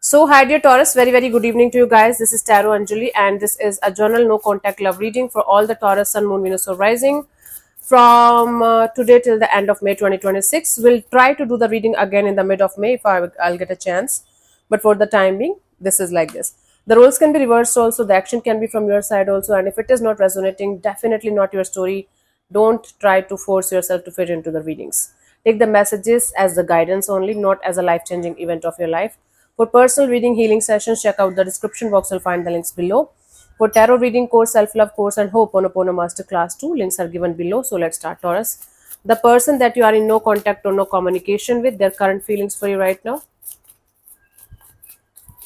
So, hi dear Taurus, very good evening to you guys. This is Tarot Anjali, and this is a journal no contact love reading for all the Taurus Sun, Moon, Venus, or Rising from today till the end of May 2026. We'll try to do the reading again in the mid of May if I'll get a chance. But for the time being, this is like this. The roles can be reversed also, the action can be from your side also, and if it is not resonating, definitely not your story. Don't try to force yourself to fit into the readings. Take the messages as the guidance only, not as a life changing event of your life. For personal reading healing sessions, check out the description box. You'll find the links below. For tarot reading course, self-love course, and Ho'oponopono Masterclass 2, links are given below. So let's start, Taurus. The person that you are in no contact or no communication with, their current feelings for you right now.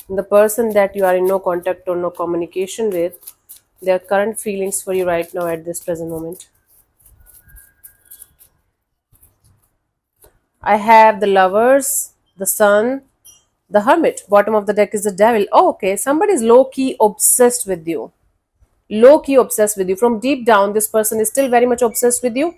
The person that you are in no contact or no communication with, their current feelings for you right now at this present moment. I have the Lovers, the Sun, the Hermit. Bottom of the deck is the Devil. Oh, okay. Somebody is low-key obsessed with you. Low-key obsessed with you. From deep down, this person is still very much obsessed with you.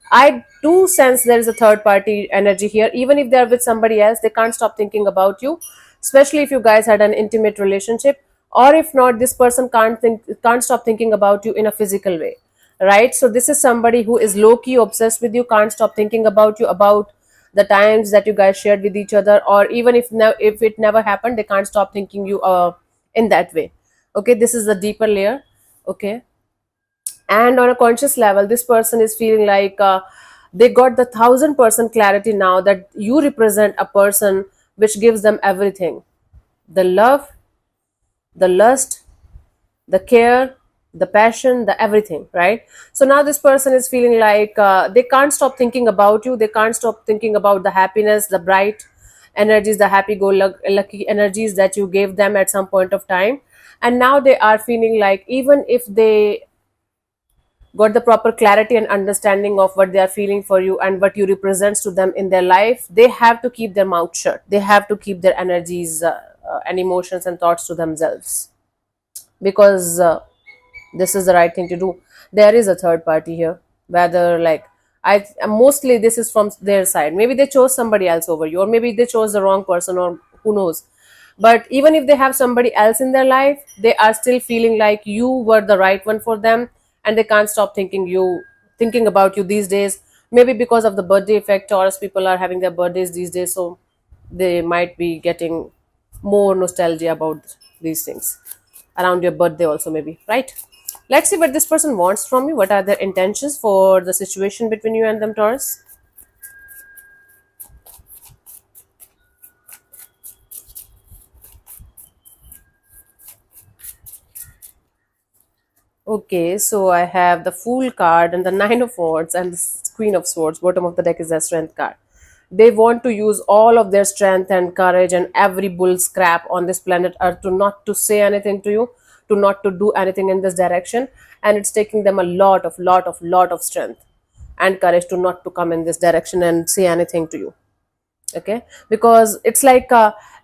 I do sense there is a third-party energy here. Even if they're with somebody else, they can't stop thinking about you. Especially if you guys had an intimate relationship. Or if not, this person can't stop thinking about you in a physical way. Right? So this is somebody who is low-key obsessed with you, can't stop thinking about you, about the times that you guys shared with each other, or even if it never happened, they can't stop thinking you in that way. Okay, this is the deeper layer. Okay, and on a conscious level, this person is feeling like they got the 1000% clarity now that you represent a person which gives them everything: the love, the lust, the care, the passion, the everything, right? So now this person is feeling like they can't stop thinking about you, they can't stop thinking about the happiness, the bright energies, the happy go lucky energies that you gave them at some point of time. And now they are feeling like even if they got the proper clarity and understanding of what they are feeling for you and what you represents to them in their life, they have to keep their mouth shut, they have to keep their energies and emotions and thoughts to themselves, because this is the right thing to do. There is a third party here, whether like I mostly this is from their side. Maybe they chose somebody else over you, or maybe they chose the wrong person, or who knows. But even if they have somebody else in their life, they are still feeling like you were the right one for them, and they can't stop thinking about you these days. Maybe because of the birthday effect, Taurus people are having their birthdays these days, so they might be getting more nostalgia about these things around your birthday also, maybe, right? Let's see what this person wants from you. What are their intentions for the situation between you and them, Taurus? Okay, so I have the Fool card and the Nine of Swords and the Queen of Swords. Bottom of the deck is the Strength card. They want to use all of their strength and courage and every bull scrap on this planet Earth to not to say anything to you, to not to do anything in this direction, and it's taking them a lot of strength and courage to not to come in this direction and say anything to you. Okay, because it's like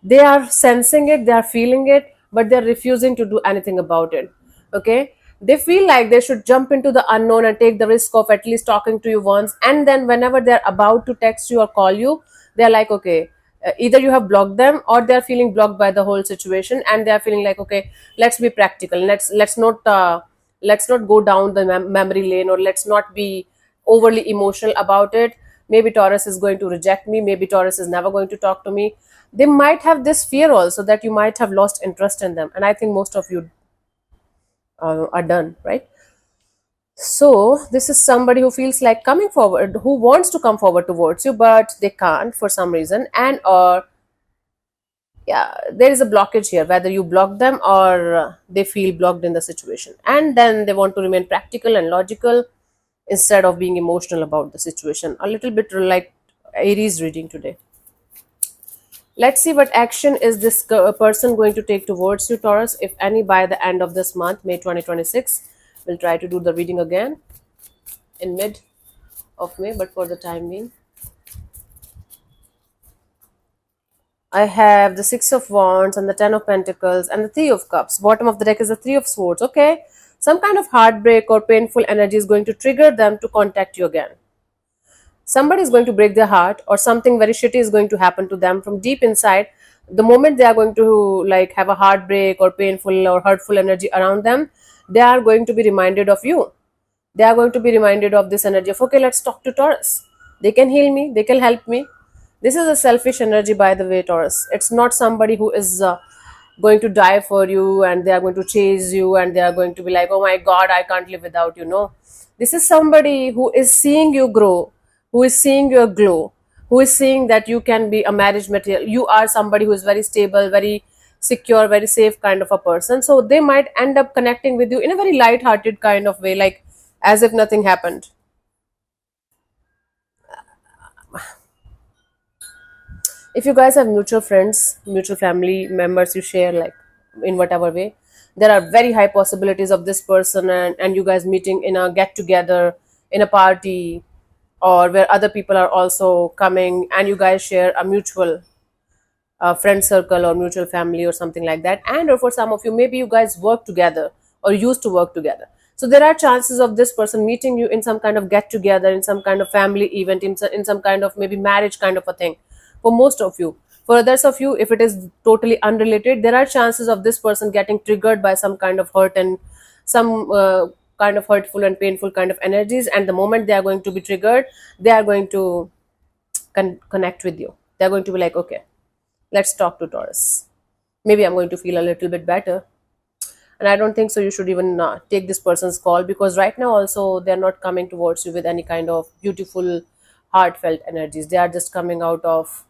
they are sensing it, they are feeling it, but they're refusing to do anything about it. Okay, they feel like they should jump into the unknown and take the risk of at least talking to you once, and then whenever they're about to text you or call you, they're like, okay, either you have blocked them or they're feeling blocked by the whole situation, and they're feeling like, okay, let's be practical, let's not go down the memory lane, or let's not be overly emotional about it. Maybe Taurus is going to reject me, maybe Taurus is never going to talk to me. They might have this fear also that you might have lost interest in them, and I think most of you are done, right? So this is somebody who feels like coming forward, who wants to come forward towards you, but they can't for some reason, and or yeah, there is a blockage here, whether you block them or they feel blocked in the situation, and then they want to remain practical and logical instead of being emotional about the situation. A little bit like Aries reading today. Let's see what action is this person going to take towards you, Taurus, if any, by the end of this month, May 2026. We'll try to do the reading again in mid of May, but for the time being, I have the Six of Wands and the Ten of Pentacles and the Three of Cups. Bottom of the deck is the Three of Swords. Okay, some kind of heartbreak or painful energy is going to trigger them to contact you again. Somebody is going to break their heart, or something very shitty is going to happen to them from deep inside. The moment they are going to like have a heartbreak or painful or hurtful energy around them, they are going to be reminded of you. They are going to be reminded of this energy of, okay, let's talk to Taurus. They can heal me, they can help me. This is a selfish energy, by the way, Taurus. It's not somebody who is going to die for you and they are going to chase you and they are going to be like, oh my god, I can't live without you. No, this is somebody who is seeing you grow, who is seeing your glow, who is seeing that you can be a marriage material. You are somebody who is very stable, very secure, very safe kind of a person. So they might end up connecting with you in a very light-hearted kind of way, like as if nothing happened. If you guys have mutual friends, mutual family members you share, like in whatever way, there are very high possibilities of this person and you guys meeting in a get together, in a party, or where other people are also coming and you guys share a mutual friend circle or mutual family or something like that. And or for some of you, maybe you guys work together or used to work together. So there are chances of this person meeting you in some kind of get together, in some kind of family event, in some kind of maybe marriage kind of a thing, for most of you. For others of you, if it is totally unrelated, there are chances of this person getting triggered by some kind of hurt and some kind of hurtful and painful kind of energies. And the moment they are going to be triggered, they are going to connect with you. They're going to be like, okay, let's talk to Taurus. Maybe I'm going to feel a little bit better. And I don't think so you should even take this person's call, because right now also they're not coming towards you with any kind of beautiful, heartfelt energies. They are just coming out of,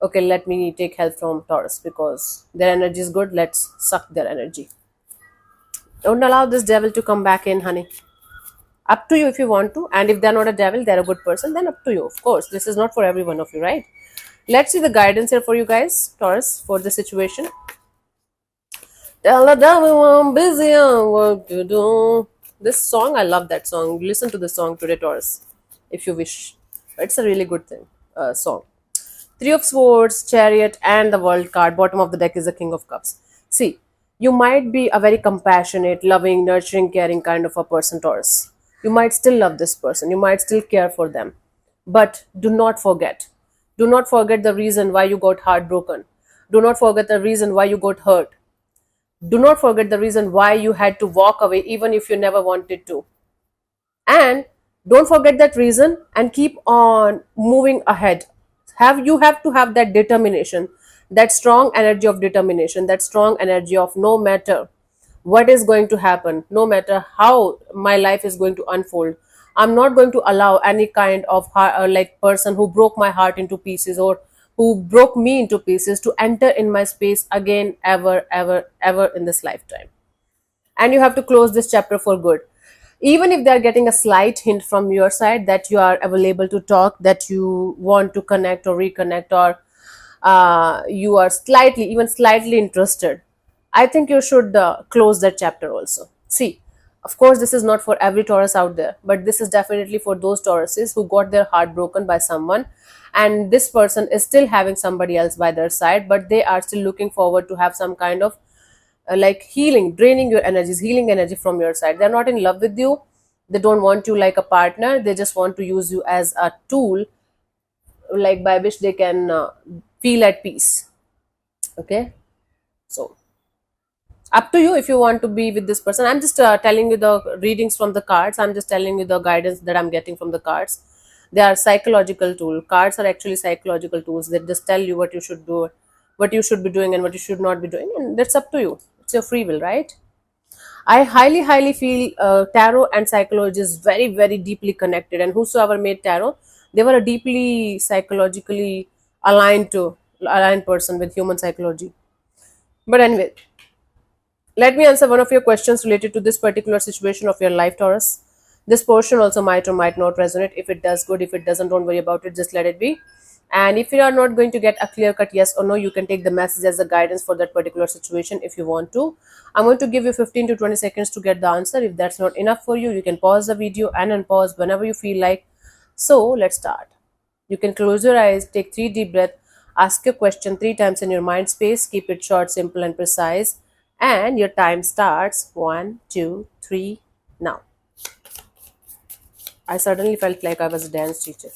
okay, let me take help from Taurus because their energy is good. Let's suck their energy. Don't allow this devil to come back in, honey. Up to you if you want to. And if they're not a devil, they're a good person, then up to you. Of course, this is not for every one of you, right? Let's see the guidance here for you guys, Taurus, for the situation. Tell the devil I'm busy on work to do. This song, I love that song. Listen to the song today, Taurus, if you wish. It's a really good thing, song. Three of Swords, Chariot, and the World card. Bottom of the deck is the King of Cups. See, you might be a very compassionate, loving, nurturing, caring kind of a person, Taurus. You might still love this person. You might still care for them. But do not forget. Do not forget the reason why you got heartbroken. Do not forget the reason why you got hurt. Do not forget the reason why you had to walk away even if you never wanted to. And don't forget that reason and keep on moving ahead. You have to have that determination, that strong energy of determination, that strong energy of no matter what is going to happen, no matter how my life is going to unfold, I'm not going to allow any kind of like person who broke my heart into pieces or who broke me into pieces to enter in my space again, ever, ever, ever in this lifetime. And you have to close this chapter for good. Even if they are getting a slight hint from your side that you are available to talk, that you want to connect or reconnect, or you are slightly, even slightly interested, I think you should close that chapter also. See, of course, this is not for every Taurus out there, but this is definitely for those Tauruses who got their heart broken by someone, and this person is still having somebody else by their side, but they are still looking forward to have some kind of like healing, draining your energies, healing energy from your side. They're not in love with you. They don't want you like a partner. They just want to use you as a tool, like by which they can feel at peace. Okay, so up to you if you want to be with this person. I'm just telling you the readings from the cards. I'm just telling you the guidance that I'm getting from the cards. They are psychological tool. Cards are actually psychological tools. They just tell you what you should do, what you should be doing and what you should not be doing, and that's up to you. It's your free will, right? I highly, highly feel tarot and psychology is very, very deeply connected. And whosoever made tarot, they were a deeply psychologically aligned person with human psychology. But anyway, let me answer one of your questions related to this particular situation of your life, Taurus. This portion also might or might not resonate. If it does, good. If it doesn't, don't worry about it. Just let it be. And if you are not going to get a clear cut yes or no, you can take the message as a guidance for that particular situation if you want to. I'm going to give you 15 to 20 seconds to get the answer. If that's not enough for you, you can pause the video and unpause whenever you feel like. So let's start. You can close your eyes, take 3 deep breaths, ask your question 3 times in your mind space, keep it short, simple, and precise. And your time starts. 1, 2, 3, now. I suddenly felt like I was a dance teacher.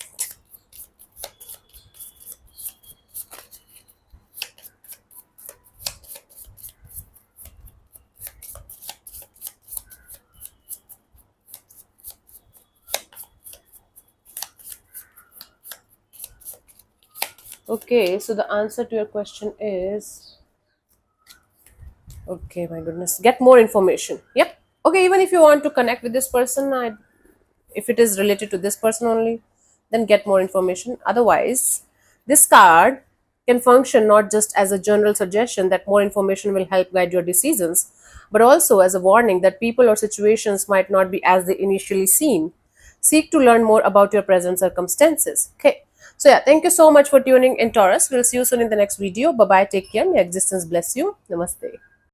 Okay, so the answer to your question is, okay, my goodness, get more information. Yep. Okay, even if you want to connect with this person, if it is related to this person only, then get more information. Otherwise, this card can function not just as a general suggestion that more information will help guide your decisions, but also as a warning that people or situations might not be as they initially seem. Seek to learn more about your present circumstances. Okay. So yeah, thank you so much for tuning in, Taurus. We'll see you soon in the next video. Bye bye. Take care. May existence bless you. Namaste.